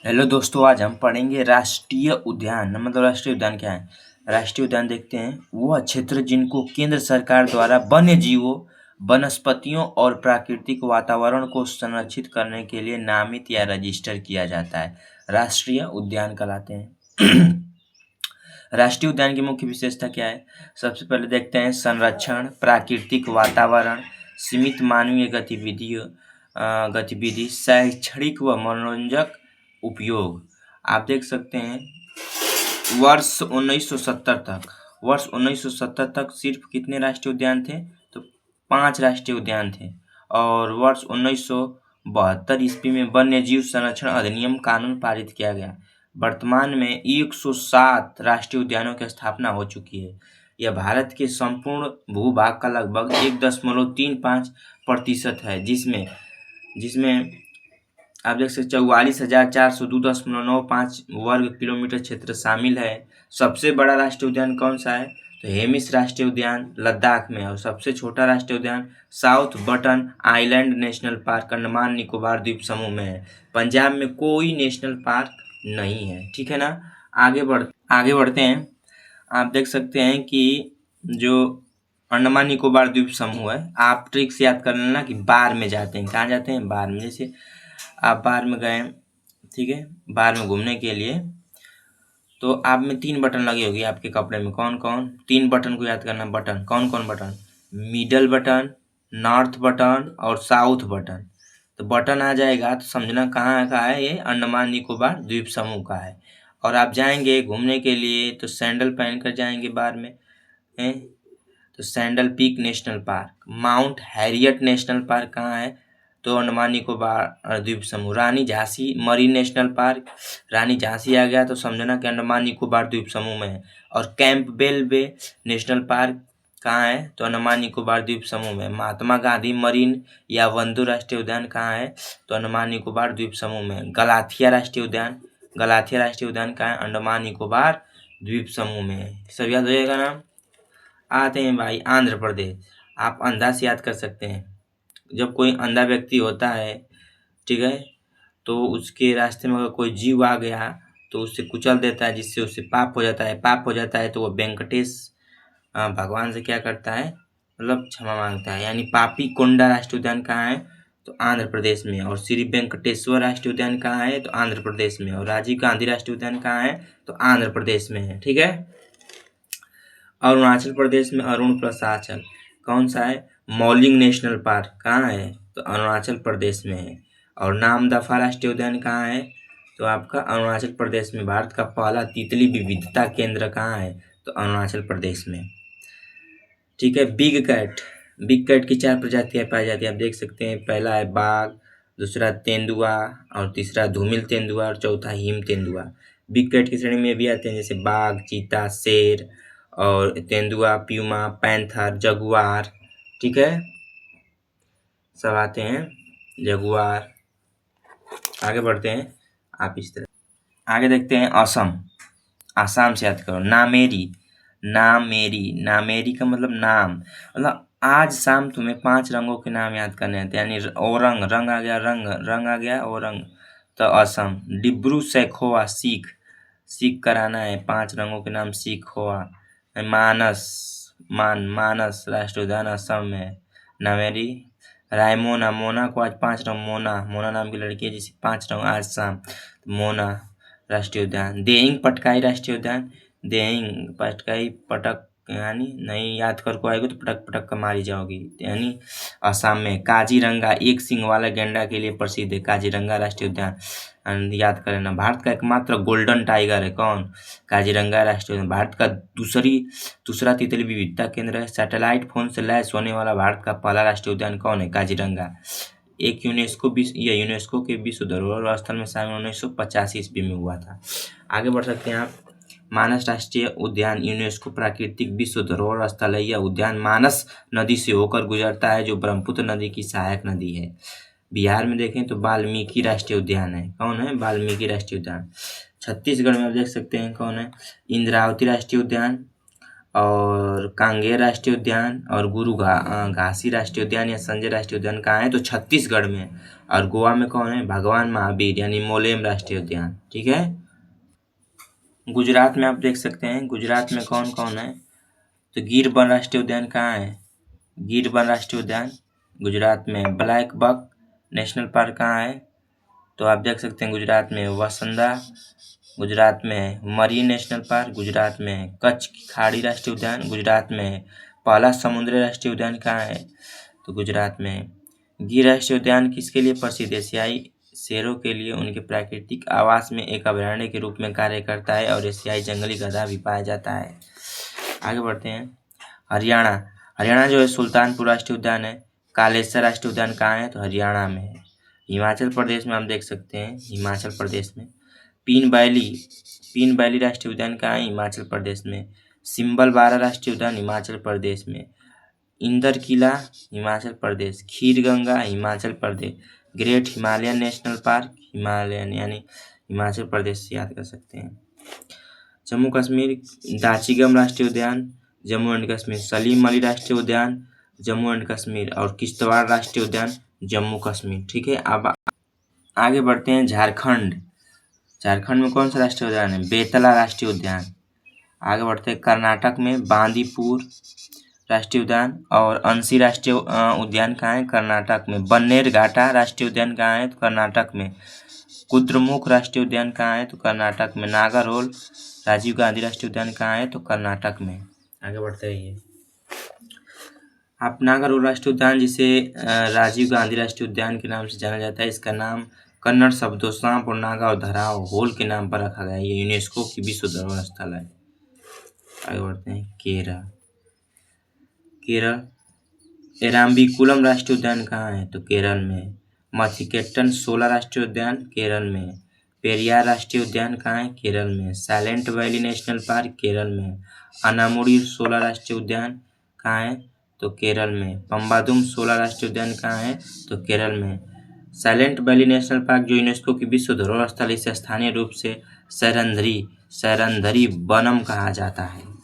Hello दोस्तों, आज हम पढ़ेंगे राष्ट्रीय उद्यान। मतलब राष्ट्रीय उद्यान क्या है। राष्ट्रीय उद्यान देखते हैं वह क्षेत्र जिनको केंद्र सरकार द्वारा वन्य जीवों, वनस्पतियों और प्राकृतिक वातावरण को संरक्षित करने के लिए नामित या रजिस्टर किया जाता है, राष्ट्रीय उद्यान कहलाते हैं। राष्ट्रीय उद्यान की मुख्य विशेषता क्या है। सबसे पहले देखते हैं संरक्षण, प्राकृतिक वातावरण, सीमित मानवीय गतिविधि, शैक्षणिक व मनोरंजक उपयोग। आप देख सकते हैं वर्ष 1970 तक सिर्फ कितने राष्ट्रीय उद्यान थे, तो 5 राष्ट्रीय उद्यान थे। और वर्ष 1972 ईस्वी में वन्य जीव संरक्षण अधिनियम कानून पारित किया गया। वर्तमान में 107 राष्ट्रीय उद्यानों की स्थापना हो चुकी है। यह भारत के संपूर्ण भूभाग का लगभग 1.35% है, जिसमें आप देख सकते 44,402.95 वर्ग किलोमीटर क्षेत्र शामिल है। सबसे बड़ा राष्ट्रीय उद्यान कौन सा है, तो हेमिस राष्ट्रीय उद्यान लद्दाख में। और सबसे छोटा राष्ट्रीय उद्यान south button island national park Andaman Nicobar द्वीप समूह में है। पंजाब में कोई नेशनल पार्क नहीं है, ठीक है ना। आगे बढ़ते हैं। आप देख सकते हैं कि जो अंडमान निकोबार द्वीप समूह है, आप ट्रिक से याद कर लेना कि बार में जाते हैं। कहाँ जाते हैं, बार में। जैसे आप बाहर में गए, ठीक है, बाहर में घूमने के लिए, तो आप में 3 बटन लगी होगी आपके कपड़े में। कौन कौन 3 बटन को याद करना। बटन कौन कौन, button middle button, north button और साउथ बटन। तो बटन आ जाएगा तो समझना कहाँ का है, ये अंडमान निकोबार द्वीप समूह का है। और आप जाएंगे घूमने के लिए तो सैंडल पहन कर जाएंगे बाहर में, हैं। तो sandal peak national park, mount Harriet national park कहाँ है, तो अंडमान निकोबार द्वीप समूह। रानी झांसी मरीन नेशनल पार्क, रानी झांसी आ गया तो समझना कि अंडमान निकोबार द्वीप समूह में है। और कैंपबेल बे नेशनल पार्क कहाँ है, तो अंडमान निकोबार द्वीप समूह में। महात्मा गांधी मरीन या वंदू राष्ट्रीय उद्यान कहाँ है, तो अंडमान निकोबार द्वीप समूह में। गलाथिया राष्ट्रीय उद्यान कहाँ है, अंडमान निकोबार द्वीप समूह में। सब याद हो जाएगा नाम। आते हैं भाई आंध्र प्रदेश। आप अंधा से याद कर सकते हैं। जब कोई अंधा व्यक्ति होता है, ठीक है, तो उसके रास्ते में अगर कोई जीव आ गया तो उससे कुचल देता है, जिससे उससे पाप हो जाता है। तो वो वेंकटेश भगवान से क्या करता है, मतलब क्षमा मांगता है। यानी पापी कोंडा राष्ट्रीय उद्यान कहाँ है, तो आंध्र प्रदेश में। और श्री वेंकटेश्वर राष्ट्रीय उद्यान कहाँ है, तो आंध्र प्रदेश में। और राजीव गांधी राष्ट्रीय उद्यान कहाँ है, तो आंध्र प्रदेश में है, ठीक है। अरुणाचल प्रदेश में अरुण प्रसाचल कौन सा है, मौलिंग नेशनल पार्क कहाँ है, तो अरुणाचल प्रदेश में है। और नामदफा राष्ट्रीय उद्यान कहाँ है, तो आपका अरुणाचल प्रदेश में। भारत का पहला तितली विविधता केंद्र कहाँ है, तो अरुणाचल प्रदेश में, ठीक है। बिग कैट की 4 प्रजातियां पाई जाती है। आप देख सकते हैं, पहला है बाघ, दूसरा तेंदुआ, और तीसरा धूमिल तेंदुआ, और चौथा हिम तेंदुआ। बिग कैट की श्रेणी में भी आते हैं जैसे बाघ, चीता, शेर, और तेंदुआ, प्यूमा, पैंथर, जगुआर, ठीक है, सब आते हैं, जगुआर। आगे बढ़ते हैं। आप इस तरह आगे देखते हैं आसाम से याद करो। नामेरी का मतलब नाम, मतलब आज शाम तुम्हें 5 रंगों के नाम याद करने हैं। यानी रंग आ गया औरंग, तो असम। डिब्रू सैखोवा सीख कराना है। 5 रंगों के नाम सीखोवा। मानस राष्ट्रीय उद्यान असम में। नामेरी, मोना को आज 5 रंग, मोना नाम की लड़की है जिसे 5 रंग आज शाम, मोना राष्ट्रीय उद्यान। देहिंग पटकाई राष्ट्रीय उद्यान, देहिंग पटकाई पटक, यानी नहीं याद कर को आएगी तो पटक पटक कर मारी जाओगी। यानी असम में। काजीरंगा एक सींग वाला गैंडा के लिए प्रसिद्ध है, काजीरंगा राष्ट्रीय उद्यान, याद कर लेना। भारत का एकमात्र गोल्डन टाइगर है कौन, काजीरंगा राष्ट्रीय उद्यान। भारत का दूसरा तितली विविधता केंद्र है। सैटेलाइट फोन से लैस होने वाला भारत का पहला राष्ट्रीय उद्यान कौन है, काजीरंगा। एक यूनेस्को के विश्व धरोहर स्थल में शामिल 1985 ईस्वी में हुआ था। आगे बढ़ सकते हैं आप। मानस राष्ट्रीय उद्यान यूनेस्को प्राकृतिक विश्व धरोहर स्थल है। यह उद्यान मानस नदी से होकर गुजरता है, जो ब्रह्मपुत्र नदी की सहायक नदी है। बिहार में देखें तो वाल्मीकि राष्ट्रीय उद्यान है। कौन है, वाल्मीकि राष्ट्रीय उद्यान। छत्तीसगढ़ में आप देख सकते हैं कौन है, इंद्रावती राष्ट्रीय उद्यान। और कांगेर राष्ट्रीय उद्यान और गुरु घासी राष्ट्रीय उद्यान या संजय राष्ट्रीय उद्यान कहाँ है, तो छत्तीसगढ़ में है। और गोवा में कौन है, भगवान महावीर यानी मोलेम राष्ट्रीय उद्यान। ठीक है। गुजरात में आप देख सकते हैं, गुजरात में कौन कौन है, तो गिर वन राष्ट्रीय उद्यान कहाँ है, गिर वन राष्ट्रीय उद्यान गुजरात में। ब्लैक बक नेशनल पार्क कहाँ है, तो आप देख सकते हैं गुजरात में वसंदा, गुजरात में मरीन नेशनल पार्क, गुजरात में कच्छ की खाड़ी राष्ट्रीय उद्यान, गुजरात में पहला समुद्री राष्ट्रीय उद्यान कहाँ है, तो गुजरात में। गिर राष्ट्रीय उद्यान किसके लिए प्रसिद्ध है, एशियाई शेरों के लिए उनके प्राकृतिक आवास में एक अभयारण्य के रूप में कार्य करता है और एशियाई जंगली गधा भी पाया जाता है। आगे बढ़ते हैं। हरियाणा, हरियाणा जो है सुल्तानपुर राष्ट्रीय उद्यान है। कालेसर राष्ट्रीय उद्यान कहाँ है, तो हरियाणा में है। हिमाचल प्रदेश में हम देख सकते हैं, हिमाचल प्रदेश में पीन वैली राष्ट्रीय उद्यान कहाँ है, हिमाचल प्रदेश में। सिंबल बारा राष्ट्रीय उद्यान हिमाचल प्रदेश में। Inder Kila Himachal Pradesh. Kheer Ganga Himachal Pradesh. Great Himalayan national park Himalayan यानी हिमाचल प्रदेश से याद कर सकते हैं। जम्मू कश्मीर दाचिगम राष्ट्रीय उद्यान जम्मू एंड कश्मीर। सलीम अली राष्ट्रीय उद्यान जम्मू एंड कश्मीर और किश्तवाड़ राष्ट्रीय उद्यान जम्मू कश्मीर। ठीक है। अब आगे बढ़ते हैं। झारखंड, झारखंड में कौन सा राष्ट्रीय उद्यान है, बेतला राष्ट्रीय उद्यान। आगे बढ़ते हैं। कर्नाटक में बांदीपुर राष्ट्रीय उद्यान और अंशी राष्ट्रीय उद्यान कहाँ है, कर्नाटक में। बन्नेर घाटा राष्ट्रीय उद्यान कहाँ है, तो कर्नाटक में। कुद्रेमुख राष्ट्रीय उद्यान कहाँ है, तो कर्नाटक में। नागरहोल राजीव गांधी राष्ट्रीय उद्यान कहाँ है, तो कर्नाटक में। आगे बढ़ते रहिए। आप नागरहोल राष्ट्रीय उद्यान जिसे राजीव गांधी राष्ट्रीय उद्यान के नाम से जाना जाता है, इसका नाम कन्नड़ शब्दों सांप और नागा और धराव होल के नाम पर रखा गया है। ये यूनेस्को की विश्व धरोहर स्थल है। आगे बढ़ते हैं। केरल, केरल एराम्बिकुलम राष्ट्रीय उद्यान कहाँ है, तो केरल में। मथिकेट्टन 16 राष्ट्रीय उद्यान केरल में। पेरियार राष्ट्रीय उद्यान कहाँ है, केरल में। Silent valley national park Kerala में। अनामुडी 16 राष्ट्रीय उद्यान कहाँ है, तो केरल में। पंबादुम 16 राष्ट्रीय उद्यान कहाँ है, तो केरल में। साइलेंट वैली नेशनल पार्क जो यूनेस्को की विश्व धरोहर स्थल, इसे स्थानीय रूप से सैरंधरी वनम कहा जाता है।